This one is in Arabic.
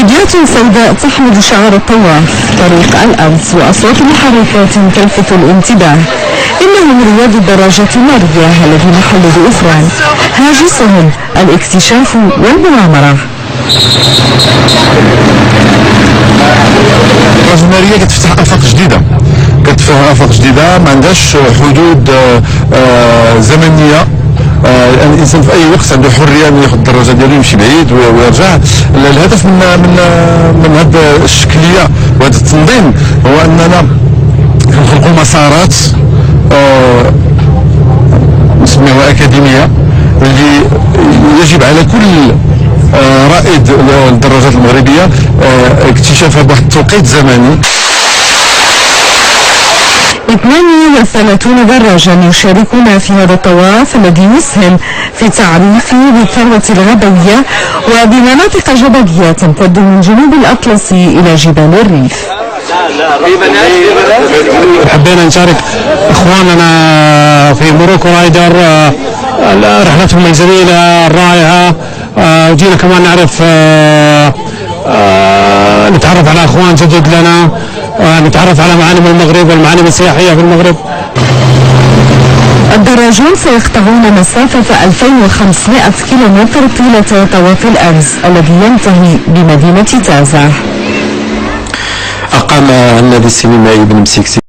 موجات سوداء تحمل شعار الطواف، طريق الأرز، وأصوات محركات تلفت الانتباه. إنه من رواد الدراجة المارية الذين حلوا بإفران، هاجسهم الاكتشاف والمغامرة. الدراجة المارية كتفتح آفاق جديدة، ما عندهاش حدود زمنية. الانسان في اي وقت عنده حريه انه ياخذ الدراجه ديالو يمشي بعيد ويرجع. الهدف من هذه الشكليه وهذا التنظيم هو اننا نخلقوا مسارات نسميوها اكاديميه، اللي يجب على كل رائد الدراجات المغربيه اكتشافها بواحد التوقيت زمني. 32 دراجا يشاركون في هذا الطواف الذي يسهم في تعريف بالثروة الغابوية وبمناطق جبلية تمتد من جنوب الأطلسي إلى جبال الريف. حبينا نشارك إخواننا في موروكو رايدر رحلتهم الجميلة الرائعة، وجينا كمان نعرف نتعرف على أخوان جدد لنا، نتعرف على معالم المغرب والمعالم السياحية في المغرب. الدراجون سيقطعون مسافة 2500 كيلومتر طيلة طواف الأرز الذي ينتهي بمدينة تازة. أقام النادي السينمائي بن مسيكسي